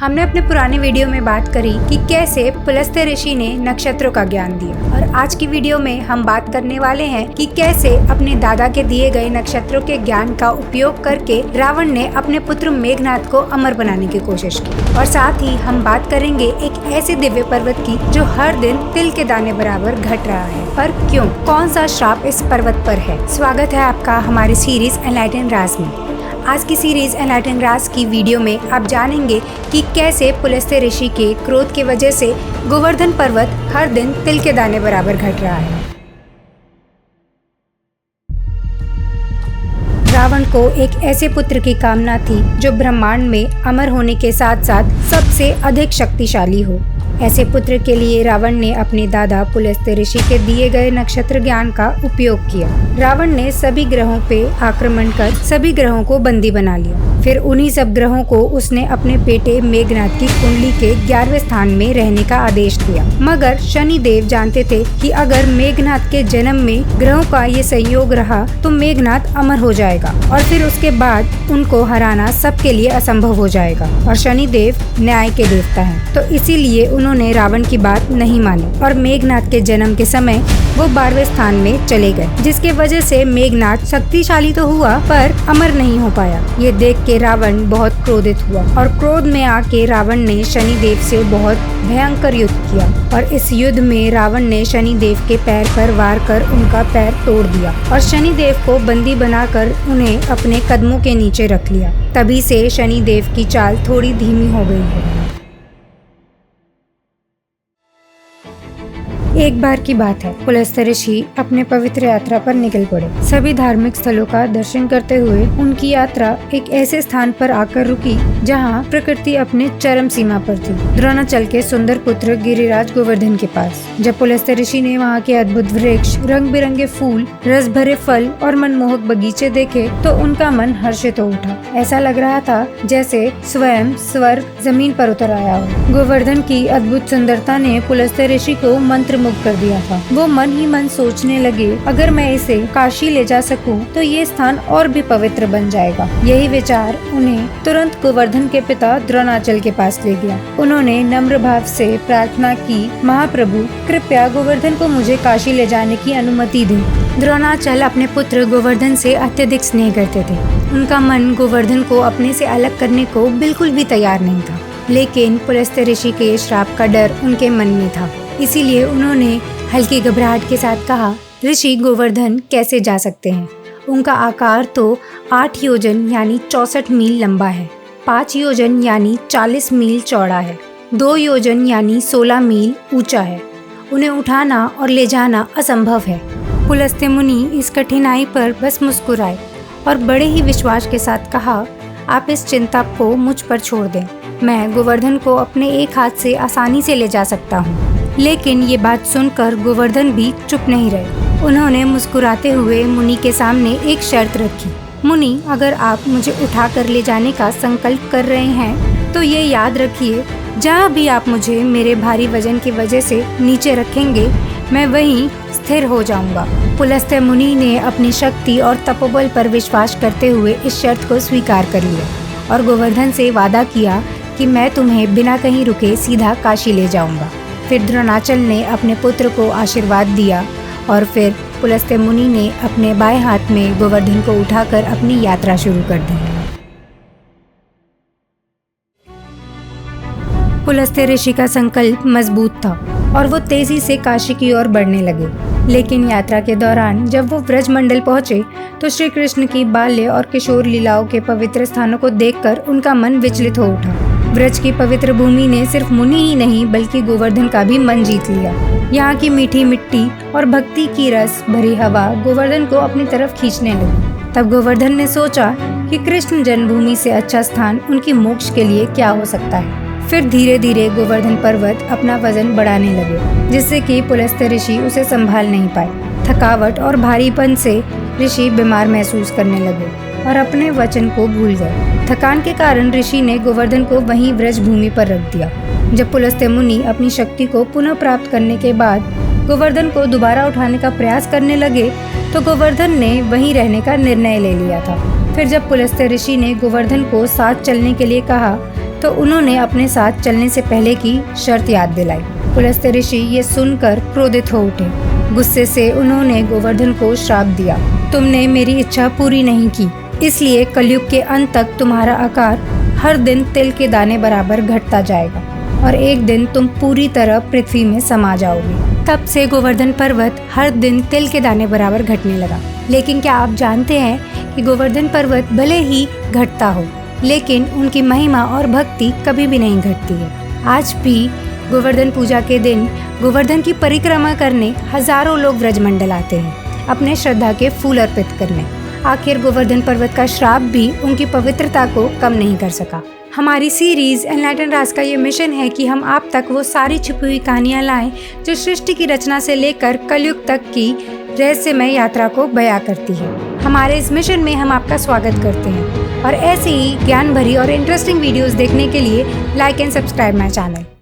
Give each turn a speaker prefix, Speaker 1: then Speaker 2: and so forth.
Speaker 1: हमने अपने पुराने वीडियो में बात करी कि कैसे पुलस्त्य ऋषि ने नक्षत्रों का ज्ञान दिया, और आज की वीडियो में हम बात करने वाले हैं कि कैसे अपने दादा के दिए गए नक्षत्रों के ज्ञान का उपयोग करके रावण ने अपने पुत्र मेघनाद को अमर बनाने की कोशिश की। और साथ ही हम बात करेंगे एक ऐसे दिव्य पर्वत की जो हर दिन तिल के दाने बराबर घट रहा है। पर क्यों? कौन सा श्राप इस पर्वत पर है? स्वागत है आपका हमारी सीरीज एनलाइटन राज में। आज की सीरीज एनलाइटन राज की वीडियो में आप जानेंगे कि कैसे पुलस्त्य ऋषि के क्रोध की वजह से गोवर्धन पर्वत हर दिन तिल के दाने बराबर घट रहा है। रावण को एक ऐसे पुत्र की कामना थी जो ब्रह्मांड में अमर होने के साथ साथ सबसे अधिक शक्तिशाली हो। ऐसे पुत्र के लिए रावण ने अपने दादा पुलस्त्य ऋषि के दिए गए नक्षत्र ज्ञान का उपयोग किया। रावण ने सभी ग्रहों पे आक्रमण कर सभी ग्रहों को बंदी बना लिया। फिर उन्हीं सब ग्रहों को उसने अपने बेटे मेघनाद की कुंडली के 11वें स्थान में रहने का आदेश दिया। मगर शनि देव जानते थे कि अगर मेघनाद के जन्म में ग्रहों का ये संयोग रहा तो मेघनाद अमर हो जाएगा और फिर उसके बाद उनको हराना सबके लिए असंभव हो जाएगा। और शनि देव न्याय के देवता हैं, तो इसीलिए उन्होंने रावण की बात नहीं मानी और मेघनाद के जन्म के समय वो 12वें स्थान में चले गए, जिसके वजह से मेघनाद शक्तिशाली तो हुआ पर अमर नहीं हो पाया। ये देख के रावण बहुत क्रोधित हुआ और क्रोध में आके रावण ने शनि देव से बहुत भयंकर युद्ध किया। और इस युद्ध में रावण ने शनि देव के पैर पर वार कर उनका पैर तोड़ दिया और शनि देव को बंदी बनाकर उन्हें अपने कदमों के नीचे रख लिया। तभी से शनि देव की चाल थोड़ी धीमी हो गई है। एक बार की बात है, पुलस्त्य ऋषि अपने पवित्र यात्रा पर निकल पड़े। सभी धार्मिक स्थलों का दर्शन करते हुए उनकी यात्रा एक ऐसे स्थान पर आकर रुकी जहां प्रकृति अपने चरम सीमा पर थी, द्रोणाचल के सुंदर पुत्र गिरिराज गोवर्धन के पास। जब पुलस्त्य ऋषि ने वहां के अद्भुत वृक्ष, रंग बिरंगे फूल, रस भरे फल और मनमोहक बगीचे देखे तो उनका मन हर्षित हो उठा। ऐसा लग रहा था जैसे स्वयं स्वर्ग जमीन पर उतर आया हो। गोवर्धन की अद्भुत सुंदरता ने पुलस्त्य ऋषि को मंत्र मुक्त कर दिया था। वो मन ही मन सोचने लगे, अगर मैं इसे काशी ले जा सकूं तो ये स्थान और भी पवित्र बन जाएगा। यही विचार उन्हें तुरंत गोवर्धन के पिता द्रोणाचल के पास ले गया। उन्होंने नम्र भाव से प्रार्थना की, महाप्रभु कृपया गोवर्धन को मुझे काशी ले जाने की अनुमति दें। द्रोणाचल अपने पुत्र गोवर्धन से अत्यधिक स्नेह करते थे। उनका मन गोवर्धन को अपने से अलग करने को बिल्कुल भी तैयार नहीं था, लेकिन पुलस्त्य ऋषि के श्राप का डर उनके मन में था। इसीलिए उन्होंने हल्की घबराहट के साथ कहा, ऋषि गोवर्धन कैसे जा सकते हैं? उनका आकार तो 8 योजन यानी 64 मील लंबा है, 5 योजन यानी 40 मील चौड़ा है, 2 योजन यानी 16 मील ऊंचा है। उन्हें उठाना और ले जाना असंभव है। पुलस्त्य मुनि इस कठिनाई पर बस मुस्कुराए और बड़े ही विश्वास के साथ कहा, आप इस चिंता को मुझ पर छोड़ दें। मैं गोवर्धन को अपने एक हाथ से आसानी से ले जा सकता हूँ। लेकिन ये बात सुनकर गोवर्धन भी चुप नहीं रहे। उन्होंने मुस्कुराते हुए मुनि के सामने एक शर्त रखी, मुनि अगर आप मुझे उठा कर ले जाने का संकल्प कर रहे हैं तो ये याद रखिए, जहाँ भी आप मुझे मेरे भारी वजन की वजह से नीचे रखेंगे मैं वहीं स्थिर हो जाऊंगा। पुलस्त्य मुनि ने अपनी शक्ति और तपोबल पर विश्वास करते हुए इस शर्त को स्वीकार कर लिया और गोवर्धन से वादा किया कि मैं तुम्हें बिना कहीं रुके सीधा काशी ले जाऊंगा। फिर द्रोणाचल ने अपने पुत्र को आशीर्वाद दिया और फिर पुलस्त्य मुनि ने अपने बाएं हाथ में गोवर्धन को उठाकर अपनी यात्रा शुरू कर दी। पुलस्त्य ऋषि का संकल्प मजबूत था और वो तेजी से काशी की ओर बढ़ने लगे। लेकिन यात्रा के दौरान जब वो ब्रजमंडल पहुंचे तो श्री कृष्ण की बाल्य और किशोर लीलाओं के पवित्र स्थानों को देखकर उनका मन विचलित हो उठा। ब्रज की पवित्र भूमि ने सिर्फ मुनि ही नहीं बल्कि गोवर्धन का भी मन जीत लिया। यहाँ की मीठी मिट्टी और भक्ति की रस भरी हवा गोवर्धन को अपनी तरफ खींचने लगी। तब गोवर्धन ने सोचा कि कृष्ण जन्मभूमि से अच्छा स्थान उनकी मोक्ष के लिए क्या हो सकता है। फिर धीरे धीरे गोवर्धन पर्वत अपना वजन बढ़ाने लगे, जिससे कि पुलस्त्य ऋषि उसे संभाल नहीं पाए। थकावट और भारीपन से ऋषि बीमार महसूस करने लगे और अपने वचन को भूल गए। थकान के कारण ऋषि ने गोवर्धन को वहीं व्रज भूमि पर रख दिया। जब पुलस्त्य मुनि अपनी शक्ति को पुनः प्राप्त करने के बाद गोवर्धन को दोबारा उठाने का प्रयास करने लगे तो गोवर्धन ने वहीं रहने का निर्णय ले लिया था। फिर जब पुलस्त्य ऋषि ने गोवर्धन को साथ चलने के लिए कहा तो उन्होंने अपने साथ चलने से पहले की शर्त याद दिलाई। पुलस्त्य ऋषि ये सुनकर क्रोधित हो उठे। गुस्से से उन्होंने गोवर्धन को श्राप दिया, तुमने मेरी इच्छा पूरी नहीं की, इसलिए कलयुग के अंत तक तुम्हारा आकार हर दिन तिल के दाने बराबर घटता जाएगा और एक दिन तुम पूरी तरह पृथ्वी में समा जाओगे। तब से गोवर्धन पर्वत हर दिन तिल के दाने बराबर घटने लगा। लेकिन क्या आप जानते हैं कि गोवर्धन पर्वत भले ही घटता हो, लेकिन उनकी महिमा और भक्ति कभी भी नहीं घटती है। आज भी गोवर्धन पूजा के दिन गोवर्धन की परिक्रमा करने हजारों लोग ब्रजमंडल आते हैं अपने श्रद्धा के फूल अर्पित करने। आखिर गोवर्धन पर्वत का श्राप भी उनकी पवित्रता को कम नहीं कर सका। हमारी सीरीज एनलाइटन राज का ये मिशन है कि हम आप तक वो सारी छुपी हुई कहानियाँ लाएं जो सृष्टि की रचना से लेकर कलयुग तक की रहस्यमय यात्रा को बयां करती है। हमारे इस मिशन में हम आपका स्वागत करते हैं और ऐसे ही ज्ञान भरी और इंटरेस्टिंग वीडियोस देखने के लिए like and subscribe my channel.